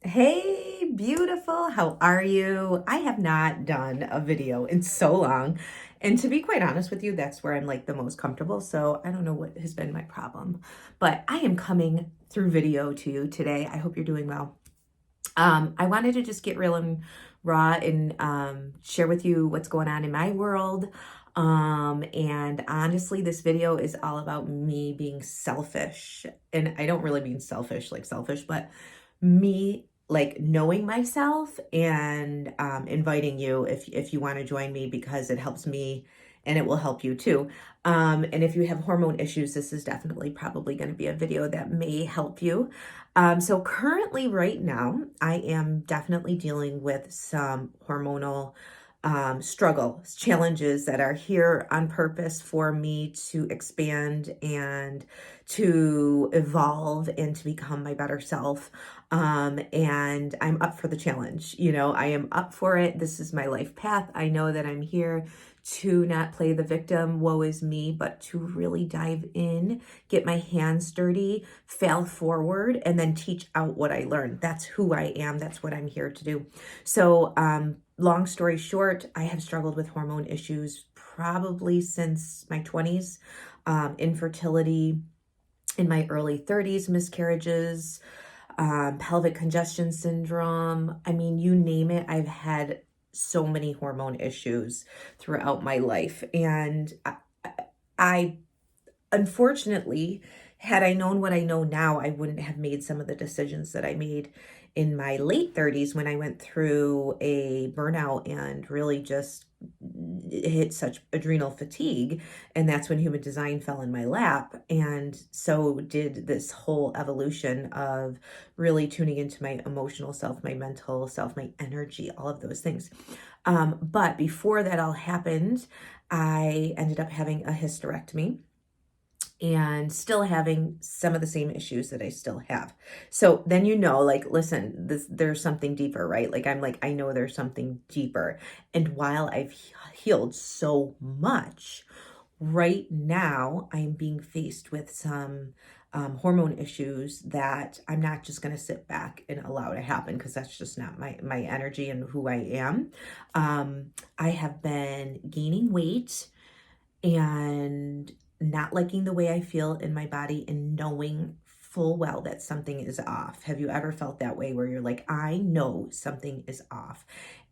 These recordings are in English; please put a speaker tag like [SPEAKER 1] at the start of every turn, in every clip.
[SPEAKER 1] Hey, beautiful. How are you? I have not done a video in so long. And to be quite honest with you, that's where I'm like the most comfortable. So I don't know what has been my problem, but I am coming through video to you today. I hope you're doing well. I wanted to just get real and raw and share with you what's going on in my world. And honestly, this video is all about me being selfish. And I don't really mean selfish, like selfish, but me like knowing myself and inviting you if you want to join me because it helps me and it will help you too. And if you have hormone issues, this is definitely probably going to be a video that may help you. So currently right now, I am definitely dealing with some hormonal struggles, challenges that are here on purpose for me to expand and to evolve and to become my better self. And I'm up for the challenge. I am up for it. This is my life path. I know that I'm here to not play the victim, woe is me, but to really dive in, get my hands dirty, fail forward, and then teach out what I learned. That's who I am. That's what I'm here to do. So, long story short, I have struggled with hormone issues probably since my 20s, infertility in my early 30s, miscarriages, pelvic congestion syndrome. I mean, you name it, I've had so many hormone issues throughout my life. And I unfortunately, had I known what I know now, I wouldn't have made some of the decisions that I made in my late 30s when I went through a burnout and really just hit such adrenal fatigue. And that's when human design fell in my lap. And so did this whole evolution of really tuning into my emotional self, my mental self, my energy, all of those things. But before that all happened, I ended up having a hysterectomy and still having some of the same issues that I still have. So then like, listen, there's something deeper, right? I know there's something deeper. And while I've healed so much, right now I'm being faced with some hormone issues that I'm not just going to sit back and allow to happen because that's just not my energy and who I am. I have been gaining weight and not liking the way I feel in my body and knowing full well that something is off. Have you ever felt that way where you're like, I know something is off?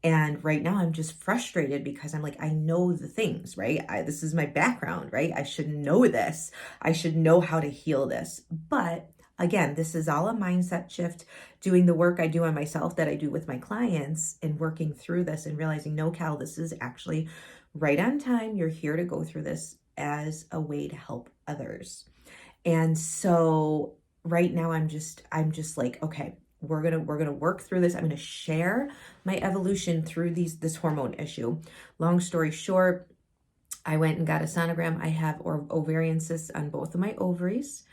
[SPEAKER 1] And right now I'm just frustrated because I'm like, I know the things, right? This is my background, right? I should know this. I should know how to heal this. But again, this is all a mindset shift, doing the work I do on myself that I do with my clients and working through this and realizing, no, Cal, this is actually right on time. You're here to go through this as a way to help others. And so right now I'm just like, okay, we're gonna work through this. I'm gonna share my evolution through this hormone issue. Long story short, I went and got a sonogram. I have ovarian cysts on both of my ovaries.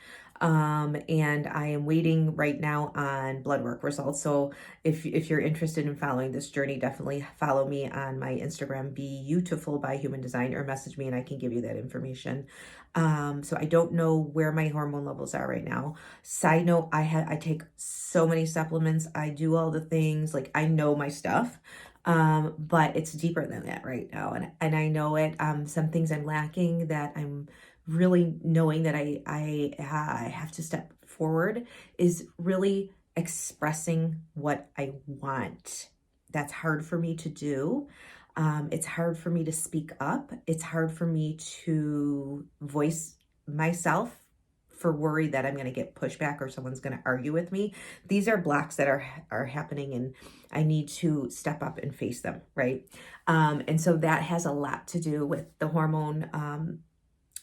[SPEAKER 1] And I am waiting right now on blood work results. So if you're interested in following this journey, definitely follow me on my Instagram, Beautiful by Human Design, or message me and I can give you that information. So I don't know where my hormone levels are right now. Side note, I take so many supplements. I do all the things, like I know my stuff. But it's deeper than that right now. And I know it, some things I'm lacking that I'm really knowing that I have to step forward is really expressing what I want. That's hard for me to do. It's hard for me to speak up. It's hard for me to voice myself for worry that I'm going to get pushback or someone's going to argue with me. These are blocks that are happening and I need to step up and face them, right? And so that has a lot to do with the hormone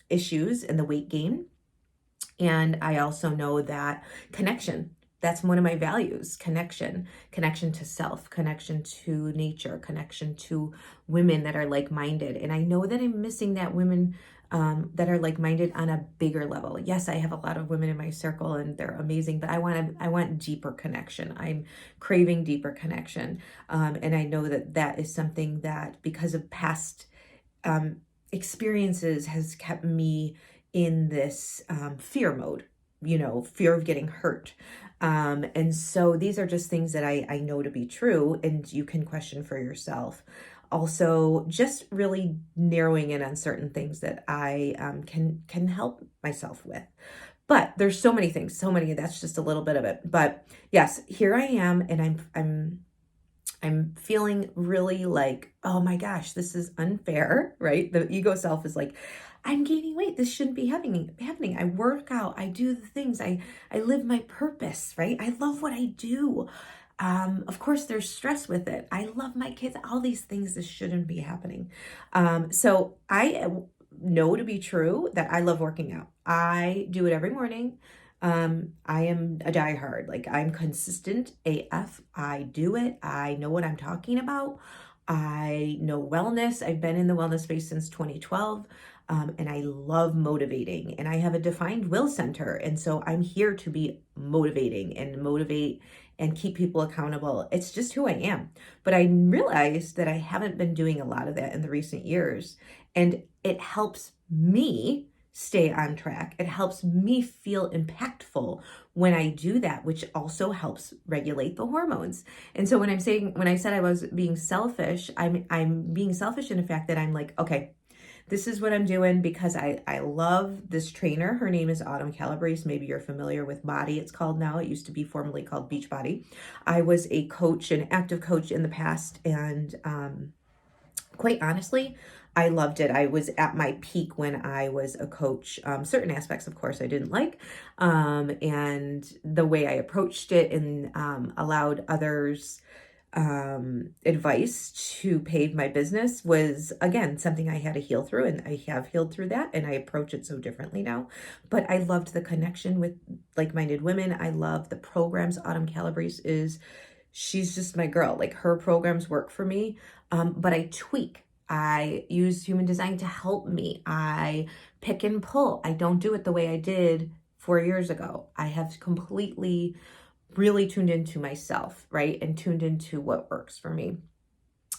[SPEAKER 1] issues and the weight gain. And I also know that connection, that's one of my values, connection to self, connection to nature, connection to women that are like-minded. And I know that I'm missing that women that are like-minded on a bigger level. Yes, I have a lot of women in my circle and they're amazing, but I want deeper connection. I'm craving deeper connection. And I know that that is something that because of past experiences has kept me in this fear mode, fear of getting hurt. And so these are just things that I know to be true, and you can question for yourself. Also, just really narrowing in on certain things that I can help myself with. But there's so many things, so many. That's just a little bit of it. But yes, here I am, and I'm feeling really like, oh my gosh, this is unfair, right? The ego self is like, I'm gaining weight. This shouldn't be happening. I work out. I do the things. I live my purpose, right? I love what I do. Of course, there's stress with it. I love my kids. All these things. This shouldn't be happening. So I know to be true that I love working out. I do it every morning. I am a diehard. Like, I'm consistent AF. I do it. I know what I'm talking about. I know wellness. I've been in the wellness space since 2012. And I love motivating, and I have a defined will center. And so I'm here to be motivating and motivate and keep people accountable. It's just who I am. But I realized that I haven't been doing a lot of that in the recent years. And it helps me stay on track. It helps me feel impactful when I do that, which also helps regulate the hormones. And so when I said I was being selfish, I'm being selfish in the fact that I'm like, okay, this is what I'm doing because I love this trainer. Her name is Autumn Calabrese. Maybe you're familiar with Body, it's called now. It used to be formerly called Beachbody. I was a coach, an active coach in the past, and quite honestly, I loved it. I was at my peak when I was a coach. Certain aspects, of course, I didn't like. And the way I approached it and allowed others advice to pave my business was, again, something I had to heal through, and I have healed through that, and I approach it so differently now. But I loved the connection with like-minded women. I love the programs. Autumn Calabrese she's just my girl. Like, her programs work for me, but I tweak. I use human design to help me. I pick and pull. I don't do it the way I did 4 years ago. I have completely really tuned into myself, right? And tuned into what works for me.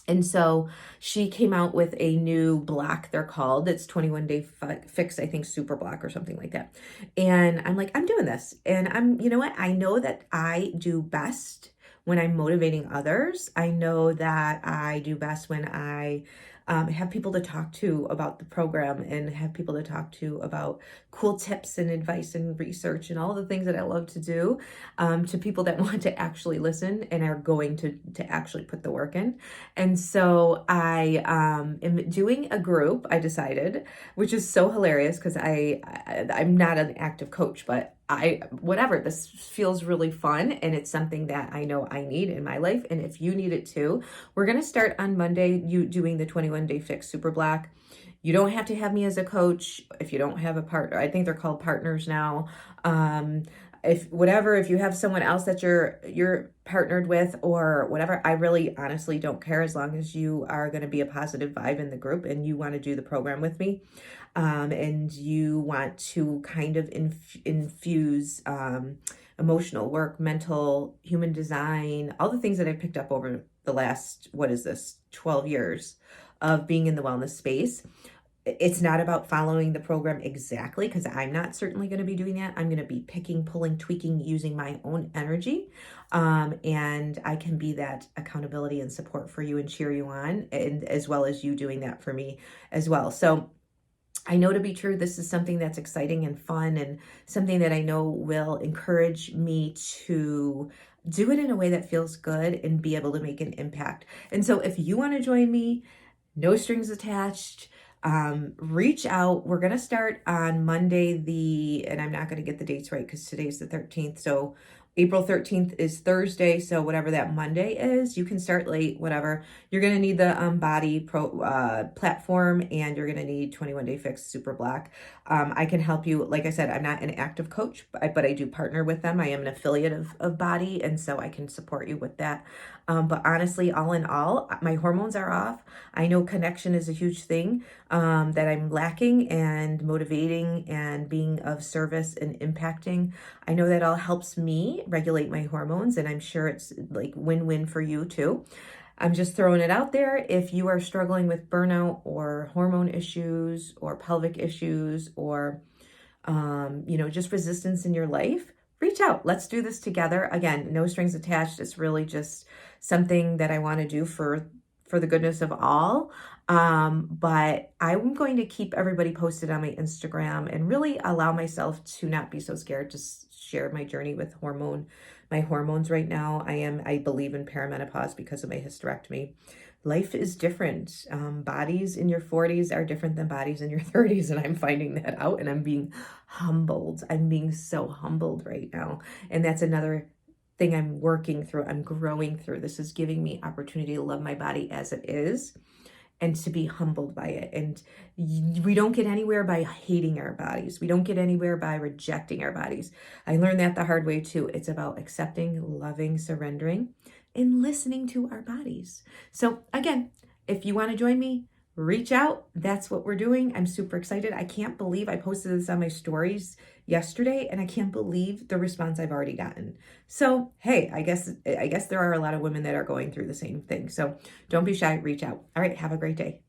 [SPEAKER 1] And so she came out with a new block, they're called. It's 21 Day Fix, I think, Super Block or something like that. And I'm like, I'm doing this. And you know what? I know that I do best when I'm motivating others. I know that I do best when I have people to talk to about the program, and have people to talk to about cool tips and advice and research and all the things that I love to do, to people that want to actually listen and are going to actually put the work in. And so I am doing a group, I decided, which is so hilarious because I'm not an active coach, but whatever, this feels really fun, and it's something that I know I need in my life. And if you need it too, we're going to start on Monday, doing the 21 Day Fix Super Block. You don't have to have me as a coach if you don't have a partner. I think they're called partners now. If you have someone else that you're partnered with or whatever, I really honestly don't care, as long as you are going to be a positive vibe in the group and you want to do the program with me, and you want to kind of infuse emotional work, mental, human design, all the things that I've picked up over the last, 12 years of being in the wellness space. It's not about following the program exactly, because I'm not certainly going to be doing that. I'm going to be picking, pulling, tweaking, using my own energy. And I can be that accountability and support for you and cheer you on, and as well as you doing that for me as well. So I know to be true, this is something that's exciting and fun, and something that I know will encourage me to do it in a way that feels good and be able to make an impact. And so if you want to join me, no strings attached. Reach out. We're going to start on Monday, and I'm not going to get the dates right because today's the 13th. So April 13th is Thursday. So whatever that Monday is, you can start late, whatever. You're going to need the Body platform, and you're going to need 21 Day Fix Super Block. I can help you. Like I said, I'm not an active coach, but I do partner with them. I am an affiliate of Body, and so I can support you with that. But honestly, all in all, my hormones are off. I know connection is a huge thing that I'm lacking, and motivating and being of service and impacting. I know that all helps me regulate my hormones, and I'm sure it's like win-win for you too. I'm just throwing it out there. If you are struggling with burnout or hormone issues or pelvic issues or, just resistance in your life, reach out. Let's do this together. Again, no strings attached. It's really just something that I want to do for the goodness of all. But I'm going to keep everybody posted on my Instagram and really allow myself to not be so scared to share my journey with my hormones right now. I believe in perimenopause because of my hysterectomy. Life is different. Bodies in your 40s are different than bodies in your 30s, and I'm finding that out, and I'm being humbled. I'm being so humbled right now. And that's another thing I'm working through. I'm growing through. This is giving me opportunity to love my body as it is and to be humbled by it. And we don't get anywhere by hating our bodies. We don't get anywhere by rejecting our bodies. I learned that the hard way too. It's about accepting, loving, surrendering, and listening to our bodies. So again, if you want to join me, reach out. That's what we're doing. I'm super excited. I can't believe I posted this on my stories yesterday, and I can't believe the response I've already gotten. So, hey, I guess there are a lot of women that are going through the same thing. So don't be shy, reach out. All right, have a great day.